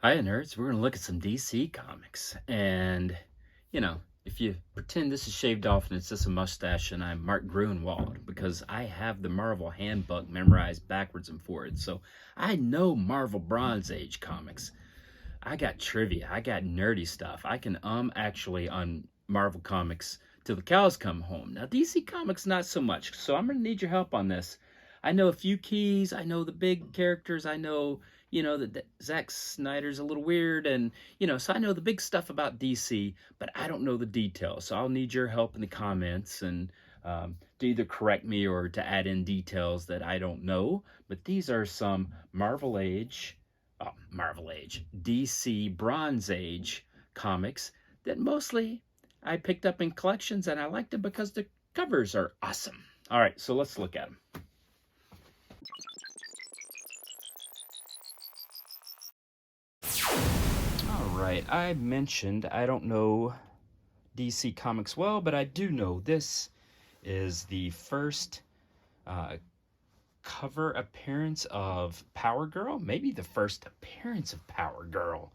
Hi, nerds. We're going to look at some DC comics. And, you know, if you pretend this is shaved off and it's just a mustache and I'm Mark Gruenwald, because I have the Marvel handbook memorized backwards and forwards. So I know Marvel Bronze Age comics. I got trivia. I got nerdy stuff. I can actually on Marvel comics till the cows come home. Now DC comics not so much. So I'm gonna need your help on this. I know a few keys. I know the big characters. I know that Zack Snyder's a little weird, and so I know the big stuff about DC, but I don't know the details. So I'll need your help in the comments and to either correct me or to add in details that I don't know. But these are some Marvel Age, DC Bronze Age comics that mostly I picked up in collections and I liked them because the covers are awesome. All right, so let's look at them. All right, I mentioned I don't know DC Comics well, but I do know this is the first uh, cover appearance of Power Girl, maybe the first appearance of Power Girl.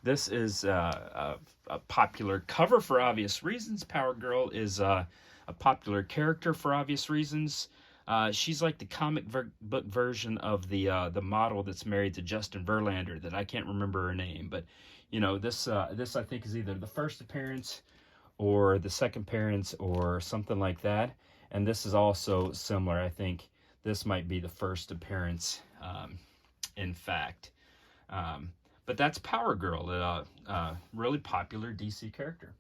This is a popular cover for obvious reasons. Power Girl is a popular character for obvious reasons. She's like the book version of the model that's married to Justin Verlander that I can't remember her name, but this I think is either the first appearance or the second appearance or something like that. And this is also similar. I think this might be the first appearance, in fact. But that's Power Girl, a really popular DC character.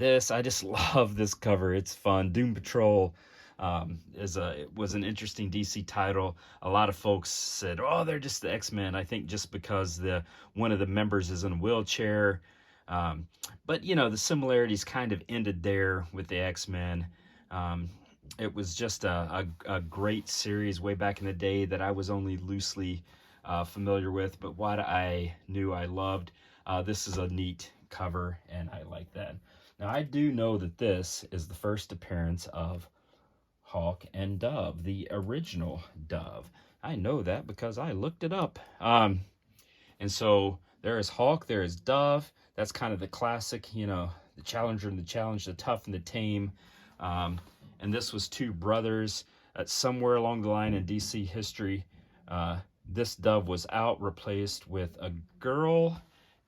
I just love this cover. It's fun. Doom Patrol it was an interesting DC title. A lot of folks said, "Oh, they're just the X-Men." I think just because one of the members is in a wheelchair. But the similarities kind of ended there with the X-Men. It was just a great series way back in the day that I was only loosely familiar with, but what I knew I loved. This is a neat cover, and I like that. Now, I do know that this is the first appearance of Hawk and Dove, the original Dove. I know that because I looked it up. And so there is Hawk, there is Dove. That's kind of the classic, the challenger and the challenge, the tough and the tame. And this was two brothers. Somewhere along the line in DC history, this Dove was out, replaced with a girl,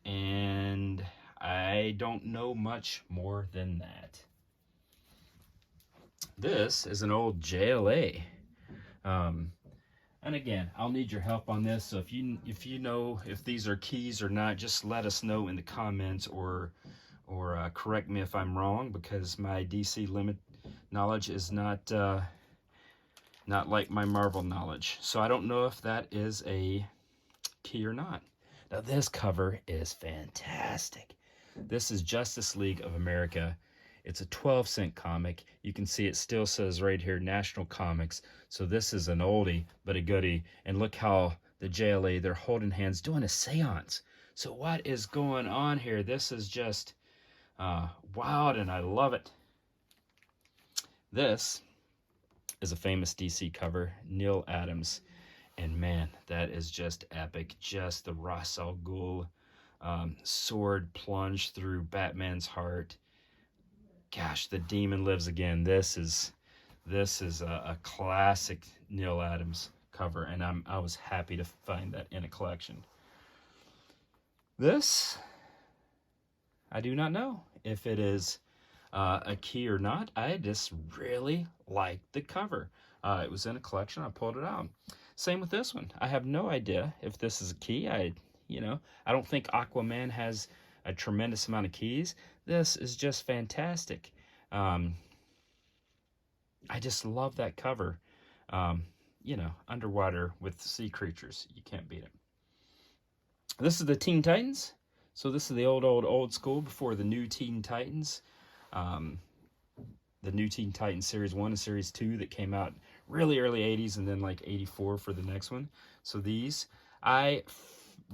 and I don't know much more than that. This is an old JLA. And again, I'll need your help on this. So if you know if these are keys or not, just let us know in the comments or correct me if I'm wrong, because my DC limit knowledge is not like my Marvel knowledge. So I don't know if that is a key or not. Now this cover is fantastic. This is Justice League of America. It's a 12-cent comic. You can see it still says right here, National Comics. So this is an oldie, but a goodie. And look how the JLA, they're holding hands, doing a seance. So what is going on here? This is just wild, and I love it. This is a famous DC cover, Neil Adams. And man, that is just epic. Just the Ra's al Ghul sword plunge through Batman's heart. Gosh, the demon lives again. This is a classic Neil Adams cover, and I was happy to find that in a collection. This, I do not know if it is a key or not. I just really like the cover. It was in a collection. I pulled it out. Same with this one. I have no idea if this is a key. I don't think Aquaman has a tremendous amount of keys. This is just fantastic. I just love that cover. Underwater with sea creatures. You can't beat it. This is the Teen Titans. So this is the old school before the new Teen Titans. The new Teen Titans Series 1 and Series 2 that came out really early 80s and then like 84 for the next one. So I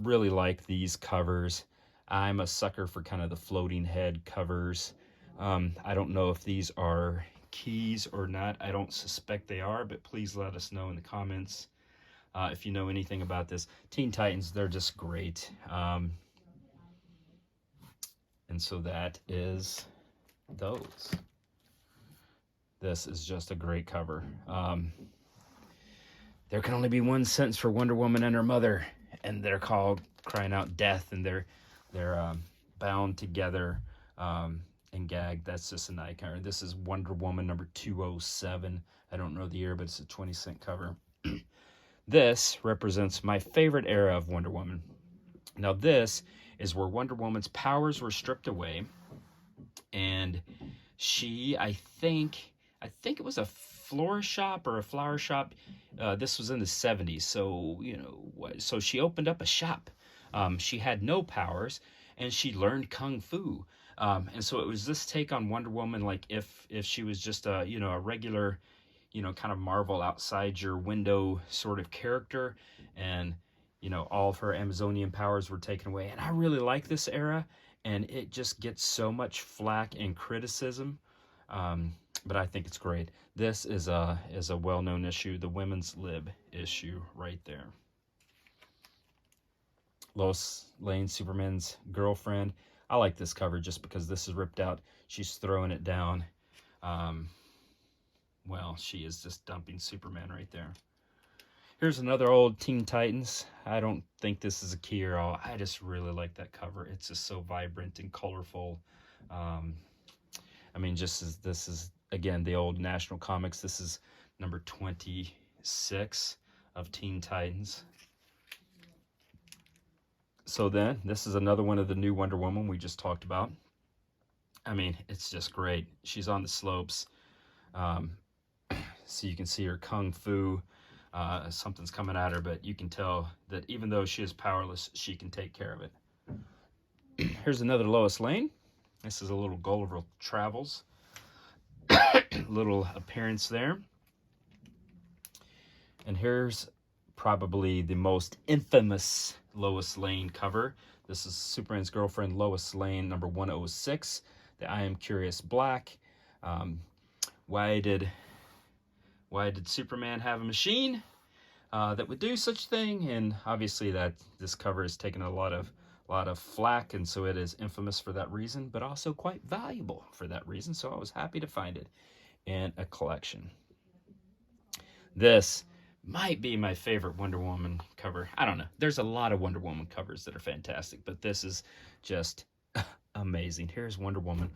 really like these covers. I'm a sucker for kind of the floating head covers. I don't know if these are keys or not. I don't suspect they are, but please let us know in the comments. If you know anything about this, Teen Titans, they're just great. And so that is those. This is just a great cover. There can only be one sentence for Wonder Woman and her mother, and they're called crying out death, and they're bound together and gagged. That's just an icon. This is Wonder Woman number 207. I don't know the year, but it's a 20-cent cover. This represents my favorite era of Wonder Woman. Now this is where Wonder Woman's powers were stripped away, and she, I think it was a florist shop or a flower shop. This was in the 70s, so so she opened up a shop. She had no powers, and she learned kung fu. And so it was this take on Wonder Woman, like if she was just a a regular, kind of Marvel outside your window sort of character, and all of her Amazonian powers were taken away. And I really like this era, and it just gets so much flack and criticism, but I think it's great. This is a well-known issue, the Women's Lib issue right there. Lois Lane, Superman's girlfriend. I like this cover just because this is ripped out. She's throwing it down. Well, she is just dumping Superman right there. Here's another old Teen Titans. I don't think this is a key or all. I just really like that cover. It's just so vibrant and colorful. I mean, this is again the old National Comics. This is number 26 of Teen Titans. So then, this is another one of the new Wonder Woman we just talked about. I mean, it's just great. She's on the slopes. So you can see her kung fu. Something's coming at her, but you can tell that even though she is powerless, she can take care of it. Here's another Lois Lane. This is a little Gulliver Travels. Little appearance there. And here's probably the most infamous Lois Lane cover. This is Superman's girlfriend, Lois Lane, number 106, the I Am Curious Black. Why did Superman have a machine that would do such a thing? And obviously that this cover has taken a lot of flack, and so it is infamous for that reason, but also quite valuable for that reason. So I was happy to find it in a collection. This might be my favorite Wonder Woman cover. I don't know. There's a lot of Wonder Woman covers that are fantastic, but this is just amazing. Here's Wonder Woman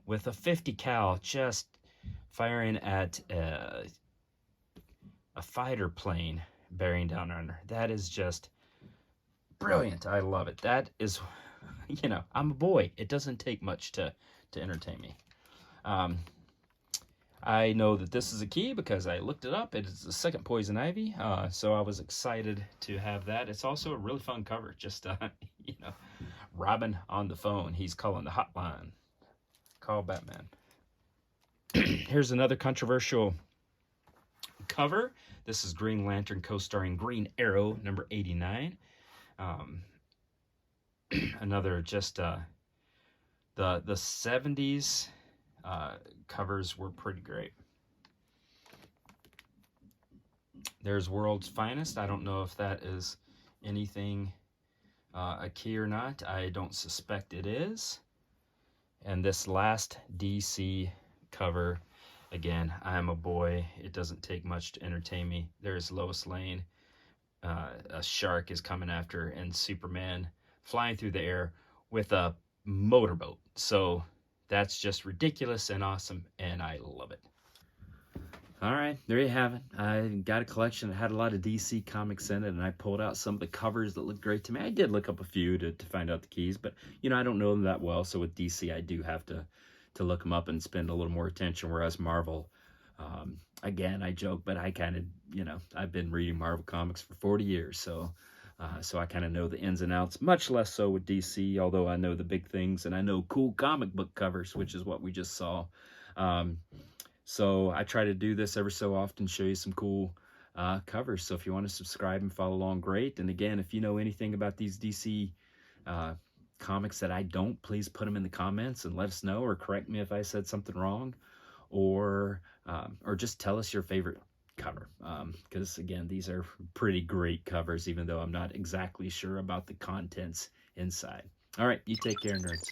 with a 50 cal just firing at a fighter plane bearing down on her. That is just brilliant. I love it. That is, I'm a boy. It doesn't take much to entertain me. I know that this is a key because I looked it up. It is the second Poison Ivy, so I was excited to have that. It's also a really fun cover. Just, Robin on the phone. He's calling the hotline. Call Batman. Here's another controversial cover. This is Green Lantern co-starring Green Arrow, number 89. Another just the 70s covers were pretty great. There's World's Finest. I don't know if that is anything a key or not. I don't suspect it is. And this last DC cover, again, I am a boy. It doesn't take much to entertain me. There's Lois Lane. A shark is coming after her, and Superman flying through the air with a motorboat. So that's just ridiculous and awesome, and I love it. All right, there you have it. I got a collection that had a lot of DC comics in it, and I pulled out some of the covers that looked great to me. I did look up a few to find out the keys, but, I don't know them that well, so with DC, I do have to look them up and spend a little more attention, whereas Marvel, again, I joke, but I kind of, I've been reading Marvel comics for 40 years, so I kind of know the ins and outs, much less so with DC, although I know the big things, and I know cool comic book covers, which is what we just saw. So I try to do this every so often, show you some cool covers. So if you want to subscribe and follow along, great. And again, if you know anything about these DC comics that I don't, please put them in the comments and let us know, or correct me if I said something wrong, or just tell us your favorite cover. Because again, these are pretty great covers, even though I'm not exactly sure about the contents inside. All right, you take care, nerds.